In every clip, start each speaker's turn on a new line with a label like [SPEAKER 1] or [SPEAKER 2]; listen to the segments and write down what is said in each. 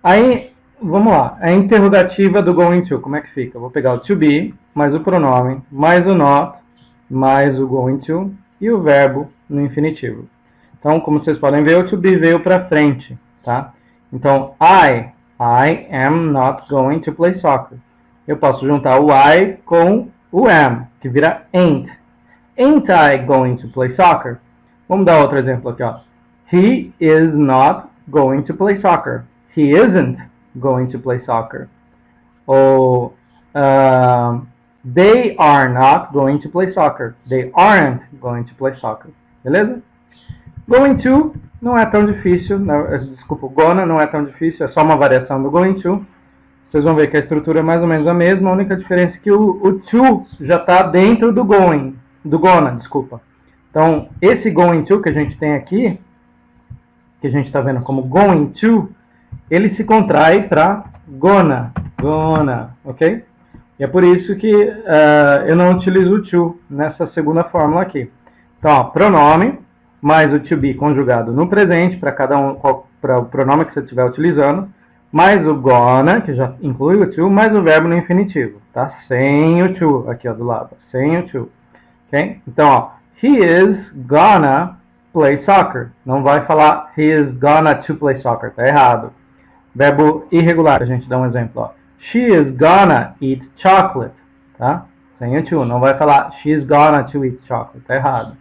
[SPEAKER 1] Aí, vamos lá. A interrogativa do going to, como é que fica? Eu vou pegar o to be, mais o pronome, mais o not, mais o going to e o verbo no infinitivo. Então, como vocês podem ver, o to be veio para frente, tá? Então, I am not going to play soccer. Eu posso juntar o I com o am, que vira ain't. Ain't I going to play soccer? Vamos dar outro exemplo aqui, ó. He is not going to play soccer. He isn't going to play soccer. Ou they are not going to play soccer. They aren't going to play soccer. Beleza? Going to não é tão difícil. Desculpa, gonna não é tão difícil. É só uma variação do going to. Vocês vão ver que a estrutura é mais ou menos a mesma. A única diferença é que o to já está dentro do going. Do gonna, desculpa. Então, esse going to que a gente tem aqui, que a gente está vendo como going to, ele se contrai para gonna, ok? E é por isso que eu não utilizo o to nessa segunda fórmula aqui. Então, ó, pronome mais o to be conjugado no presente para cada um, para o pronome que você estiver utilizando, mais o gonna, que já inclui o to, mais o verbo no infinitivo, tá? Sem o to aqui, ó, do lado, sem o to, ok? Então, ó, he is gonna play soccer. Não vai falar he is gonna to play soccer, tá errado. Verbo irregular, a gente dá um exemplo, ó. She is gonna eat chocolate, tá? Sem o to, não vai falar she is gonna to eat chocolate, tá errado.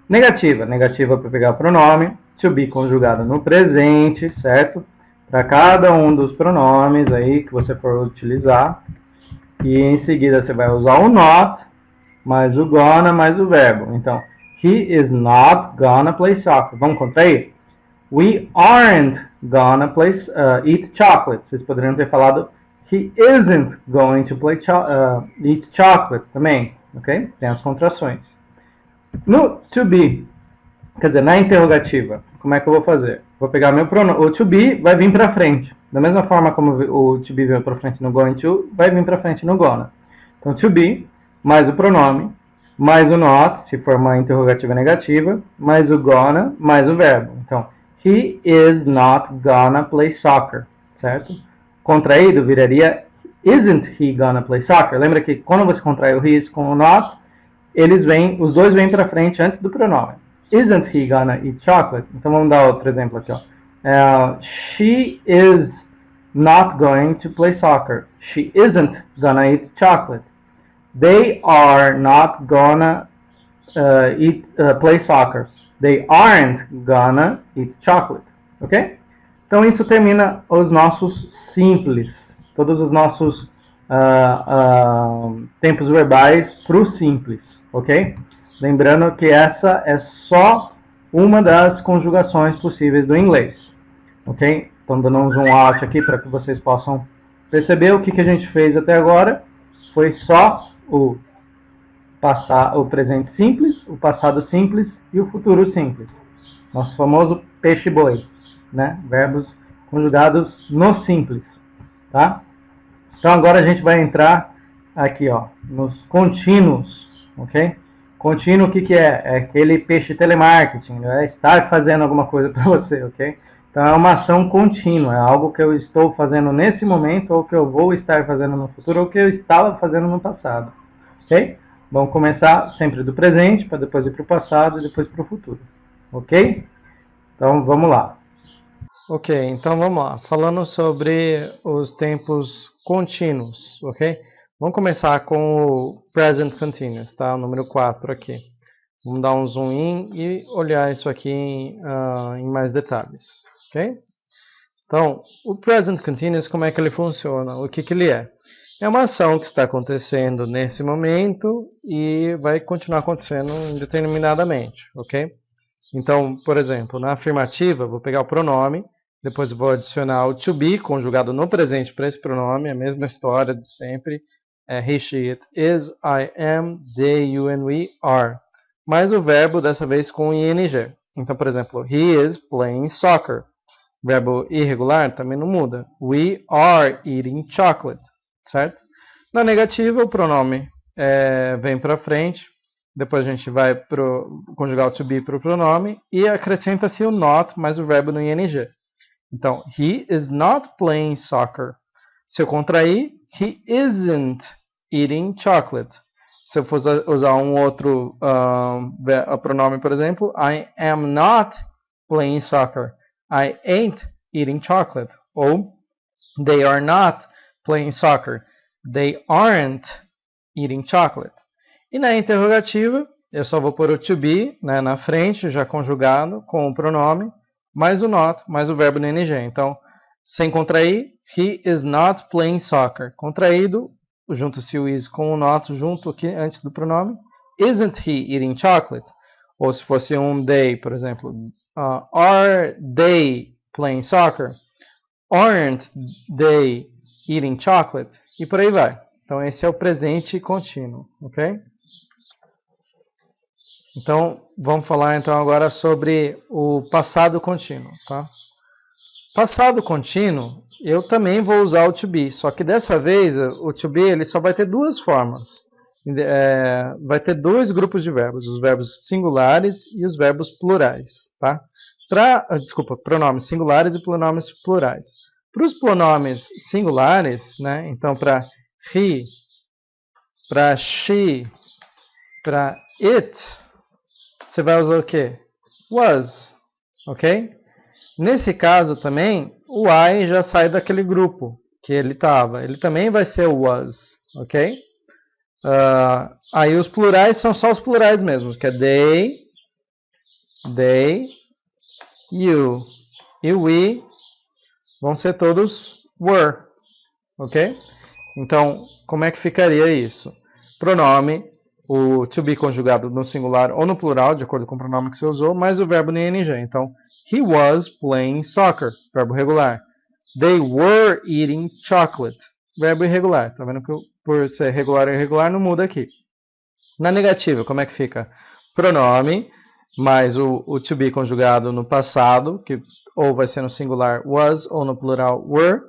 [SPEAKER 1] Negativa, negativa para pegar o pronome, to be conjugado no presente, certo? Para cada um dos pronomes aí que você for utilizar. E em seguida você vai usar o not, mais o gonna, mais o verbo. Então, he is not gonna play soccer. Vamos contrair? We aren't gonna eat chocolate. Vocês poderiam ter falado he isn't going to eat chocolate também, ok? Tem as contrações. No to be, quer dizer, na interrogativa, como é que eu vou fazer? Vou pegar meu pronome, o to be vai vir para frente. Da mesma forma como o to be veio para frente no going to, vai vir para frente no gonna. Então, to be, mais o pronome, mais o not, se for uma interrogativa negativa, mais o gonna, mais o verbo. Então, he is not gonna play soccer, certo? Contraído viraria isn't he gonna play soccer? Lembra que quando você contrai o is com o not, os dois vêm para frente antes do pronome. Isn't he gonna eat chocolate? Então vamos dar outro exemplo aqui, ó. She is not going to play soccer. She isn't gonna eat chocolate. They are not gonna play soccer. They aren't gonna eat chocolate. Ok? Então isso termina os nossos simples. Todos os nossos tempos verbais para o simples. Ok? Lembrando que essa é só uma das conjugações possíveis do inglês. Ok? Então dando um zoom out aqui para que vocês possam perceber o que a gente fez até agora. Foi só o presente simples, o passado simples e o futuro simples. Nosso famoso peixe-boi, né? Verbos conjugados no simples, tá? Então agora a gente vai entrar aqui, ó, nos contínuos, ok? Contínuo o que é? É aquele peixe telemarketing, é estar fazendo alguma coisa para você, ok? Então é uma ação contínua, é algo que eu estou fazendo nesse momento, ou que eu vou estar fazendo no futuro, ou que eu estava fazendo no passado, ok? Vamos começar sempre do presente, para depois ir para o passado e depois para o futuro, ok? Então vamos lá.
[SPEAKER 2] Ok, então vamos lá. Falando sobre os tempos contínuos, ok? Vamos começar com o Present Continuous, tá? O número 4 aqui. Vamos dar um zoom in e olhar isso aqui em mais detalhes, ok? Então, o Present Continuous, como é que ele funciona? O que ele é? É uma ação que está acontecendo nesse momento e vai continuar acontecendo indeterminadamente, ok? Então, por exemplo, na afirmativa, vou pegar o pronome, depois vou adicionar o to be, conjugado no presente para esse pronome, a mesma história de sempre. He, she, it, is, I am, they, you and we are. Mais o verbo, dessa vez com ing. Então, por exemplo, he is playing soccer. Verbo irregular também não muda. We are eating chocolate. Certo? Na negativa, o pronome vem para frente. Depois a gente vai conjugar o to be para o pronome. E acrescenta-se o not mais o verbo no ing. Então, he is not playing soccer. Se eu contrair, he isn't eating chocolate. Se eu for usar um outro pronome, por exemplo, I am not playing soccer. I ain't eating chocolate. Ou, they are not playing soccer. They aren't eating chocolate. E na interrogativa, eu só vou pôr o to be, né, na frente, já conjugado, com o pronome, mais o not, mais o verbo no ing. Então, sem contrair, he is not playing soccer. Contraído, junto-se o is com o not, junto aqui antes do pronome. Isn't he eating chocolate? Ou se fosse um they, por exemplo. Are they playing soccer? Aren't they eating chocolate? E por aí vai. Então, esse é o presente contínuo, ok? Então, vamos falar então agora sobre o passado contínuo, tá? Passado contínuo, eu também vou usar o to be, só que dessa vez o to be ele só vai ter duas formas. Vai ter dois grupos de verbos, os verbos singulares e os verbos plurais, tá? Pronomes singulares e pronomes plurais. Para os pronomes singulares, né? Então para he, para she, para it, você vai usar o quê? Was, ok? Nesse caso também, o I já sai daquele grupo que ele estava. Ele também vai ser o was, ok? Aí os plurais são só os plurais mesmos, que é they, you. E we vão ser todos were, ok? Então, como é que ficaria isso? Pronome, o to be conjugado no singular ou no plural, de acordo com o pronome que você usou, mais o verbo no ing. Então, he was playing soccer, verbo regular. They were eating chocolate, verbo irregular. Tá vendo que por ser regular e irregular não muda aqui. Na negativa, como é que fica? Pronome, mais o to be conjugado no passado, que ou vai ser no singular was ou no plural were,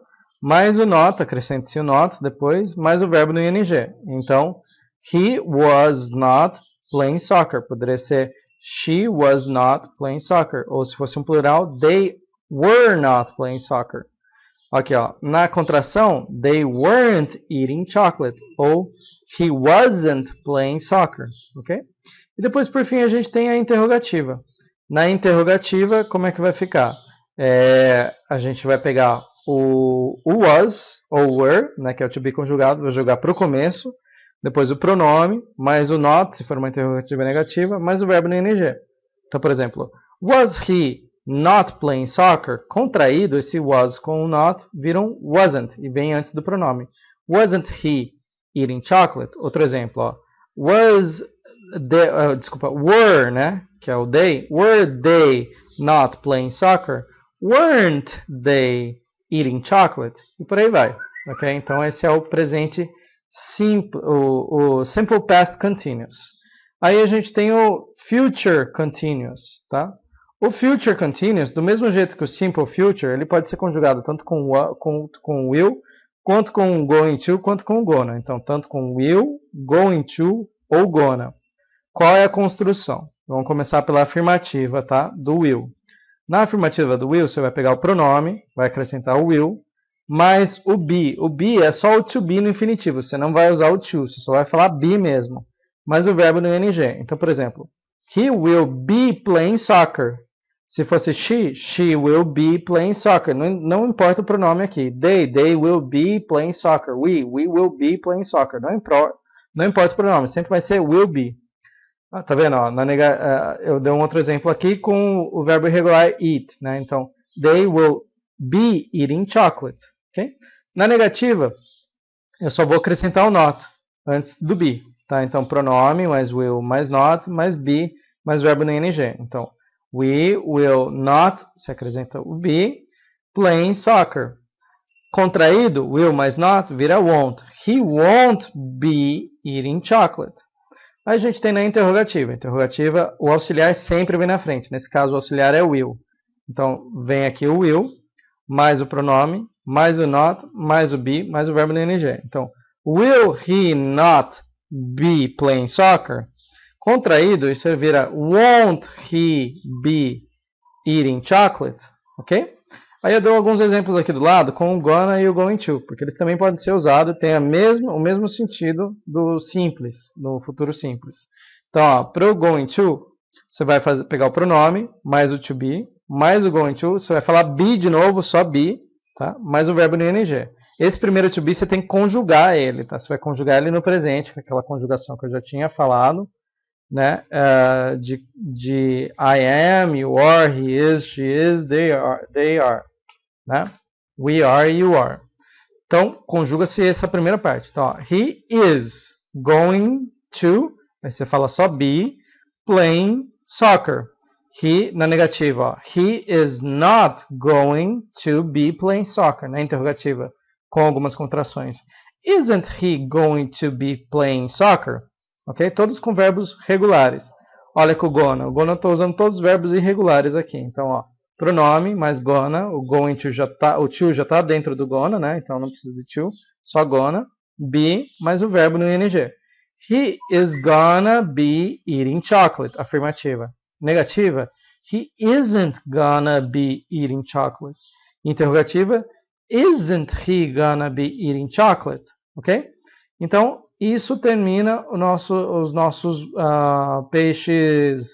[SPEAKER 2] mais o not, acrescente-se o not depois, mais o verbo no ing. Então, he was not playing soccer. Poderia ser she was not playing soccer. Ou se fosse um plural, they were not playing soccer. Aqui, ó, na contração, they weren't eating chocolate. Ou he wasn't playing soccer. Ok? E depois, por fim, a gente tem a interrogativa. Na interrogativa, como é que vai ficar? A gente vai pegar o was, ou were, né, que é o to be conjugado, vou jogar para o começo, depois o pronome, mais o not, se for uma interrogativa negativa, mais o verbo no ing. Então, por exemplo, was he not playing soccer? Contraído, esse was com o not viram wasn't, e vem antes do pronome. Wasn't he eating chocolate? Outro exemplo, ó. Were, né, que é o they, were they not playing soccer? Weren't they eating chocolate? E por aí vai, ok? Então esse é o presente simple, o simple past continuous. Aí a gente tem o future continuous, tá? O future continuous, do mesmo jeito que o simple future, ele pode ser conjugado tanto com will, quanto com going to, quanto com gonna. Então, tanto com will, going to ou gonna. Qual é a construção? Vamos começar pela afirmativa, tá? Do will. Na afirmativa do will, você vai pegar o pronome, vai acrescentar o will, mais o be. O be é só o to be no infinitivo, você não vai usar o to, você só vai falar be mesmo. Mas o verbo no ing. Então, por exemplo, he will be playing soccer. Se fosse she will be playing soccer. Não importa o pronome aqui. They will be playing soccer. We will be playing soccer. Não importa o pronome, sempre vai ser will be. Tá vendo? Ó, eu dei um outro exemplo aqui com o verbo irregular eat, né? Então, they will be eating chocolate. Okay? Na negativa, eu só vou acrescentar o not antes do be. Tá? Então, pronome mais will mais not mais be mais verbo no ing. Então, we will not, se acrescenta o be, playing soccer. Contraído, will mais not vira won't. He won't be eating chocolate. Aí a gente tem na interrogativa. Interrogativa, o auxiliar sempre vem na frente. Nesse caso, o auxiliar é will. Então, vem aqui o will, mais o pronome, mais o not, mais o be, mais o verbo no ing. Então, will he not be playing soccer? Contraído, isso vira won't he be eating chocolate? Ok? Aí eu dou alguns exemplos aqui do lado com o gonna e o going to, porque eles também podem ser usados e têm o mesmo sentido do simples, no futuro simples. Então, para o going to, você vai pegar o pronome, mais o to be, mais o going to, você vai falar be de novo, só be, tá? Mais o verbo no ing. Esse primeiro to be você tem que conjugar ele, tá? Você vai conjugar ele no presente, com aquela conjugação que eu já tinha falado, né? De I am, you are, he is, she is, they are, né? We are, you are. Então, conjuga-se essa primeira parte. Então, ó, he is going to, aí você fala só be, playing soccer. He, na negativa, ó, he is not going to be playing soccer, na interrogativa, com algumas contrações. Isn't he going to be playing soccer? Ok? Todos com verbos regulares. Olha com o gonna eu estou usando todos os verbos irregulares aqui. Então, ó, pronome mais gonna, o going to já tá, o to já está dentro do gonna, né? Então não precisa de to, só gonna. Be mais o verbo no ing. He is gonna be eating chocolate. Afirmativa. Negativa. He isn't gonna be eating chocolate. Interrogativa. Isn't he gonna be eating chocolate? Ok? Então, isso termina os nossos peixes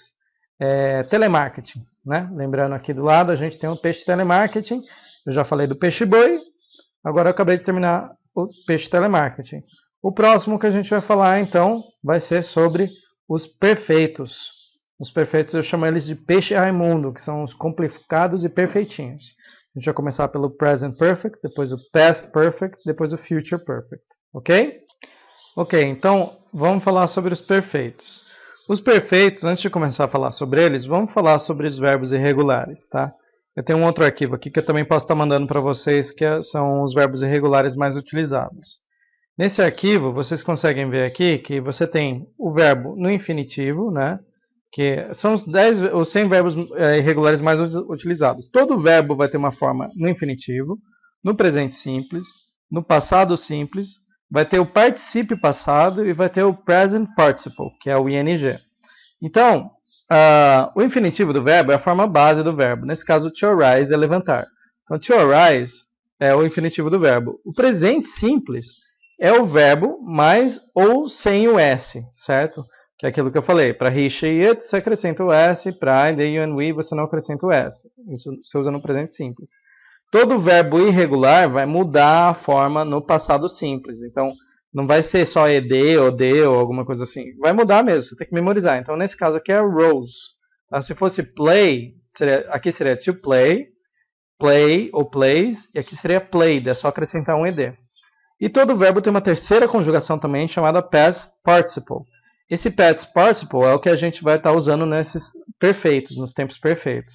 [SPEAKER 2] telemarketing. Né? Lembrando aqui do lado, a gente tem o peixe telemarketing. Eu já falei do peixe boi. Agora eu acabei de terminar o peixe telemarketing. O próximo que a gente vai falar, então, vai ser sobre os perfeitos. Os perfeitos eu chamo eles de peixe Raimundo, que são os complicados e perfeitinhos. A gente vai começar pelo present perfect, depois o past perfect, depois o future perfect. Ok? Ok, então vamos falar sobre os perfeitos. Os perfeitos, antes de começar a falar sobre eles, vamos falar sobre os verbos irregulares, tá? Eu tenho um outro arquivo aqui que eu também posso estar mandando para vocês, que são os verbos irregulares mais utilizados. Nesse arquivo, vocês conseguem ver aqui que você tem o verbo no infinitivo, né? Que são os 100 verbos irregulares mais utilizados. Todo verbo vai ter uma forma no infinitivo, no presente simples, no passado simples, vai ter o particípio passado e vai ter o present participle, que é o ing. Então, o infinitivo do verbo é a forma base do verbo. Nesse caso, to arise é levantar. Então, to arise é o infinitivo do verbo. O presente simples é o verbo mais ou sem o S, certo? Que é aquilo que eu falei. Para he, she, it, você acrescenta o S. Para I, they, you and we, você não acrescenta o S. Isso você usa no presente simples. Todo verbo irregular vai mudar a forma no passado simples. Então, não vai ser só ed ou de ou alguma coisa assim. Vai mudar mesmo, você tem que memorizar. Então, nesse caso aqui é rose. Tá? Se fosse play, aqui seria to play, play ou plays, e aqui seria played, é só acrescentar um ed. E todo verbo tem uma terceira conjugação também, chamada past participle. Esse past participle é o que a gente vai estar usando nesses perfeitos, nos tempos perfeitos.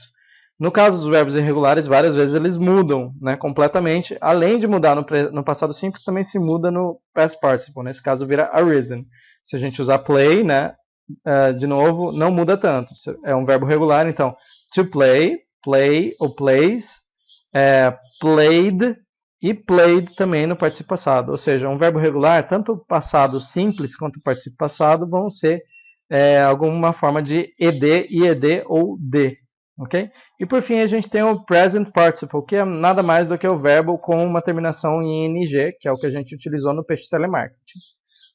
[SPEAKER 2] No caso dos verbos irregulares, várias vezes eles mudam, né, completamente. Além de mudar no passado simples, também se muda no past participle. Nesse caso, vira arisen. Se a gente usar play, né, de novo, não muda tanto. É um verbo regular, então, to play, play ou plays, played e played também no participio passado. Ou seja, um verbo regular, tanto o passado simples quanto o participio passado vão ser alguma forma de ed, ied ou de. Okay? E por fim a gente tem o present participle, que é nada mais do que o verbo com uma terminação em ing, que é o que a gente utilizou no peixe telemarketing.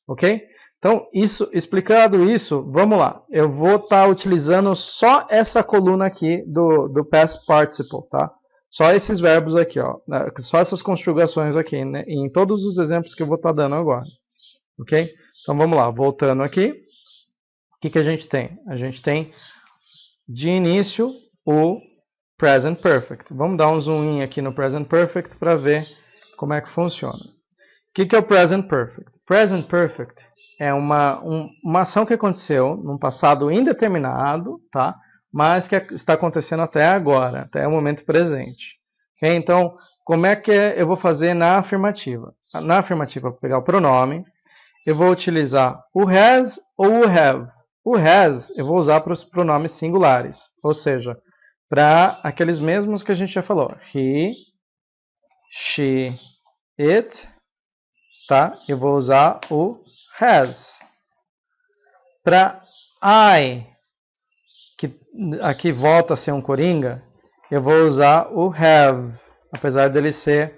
[SPEAKER 2] Ok? Então, explicado isso, vamos lá. Eu vou estar utilizando só essa coluna aqui do past participle, tá? Só esses verbos aqui, ó, só essas conjugações aqui, né, em todos os exemplos que eu vou estar dando agora. Ok? Então vamos lá, voltando aqui. O que a gente tem? A gente tem de início o present perfect. Vamos dar um zoom in aqui no present perfect para ver como é que funciona. O que é o present perfect? Present perfect é uma ação que aconteceu num passado indeterminado, tá? Mas que está acontecendo até agora, até o momento presente. Okay? Então, como é que eu vou fazer na afirmativa? Na afirmativa, eu vou pegar o pronome, eu vou utilizar o has ou o have. O has eu vou usar para os pronomes singulares, ou seja, para aqueles mesmos que a gente já falou. He, she, it, tá? Eu vou usar o has. Para I, que aqui volta a ser um coringa, eu vou usar o have. apesar dele ser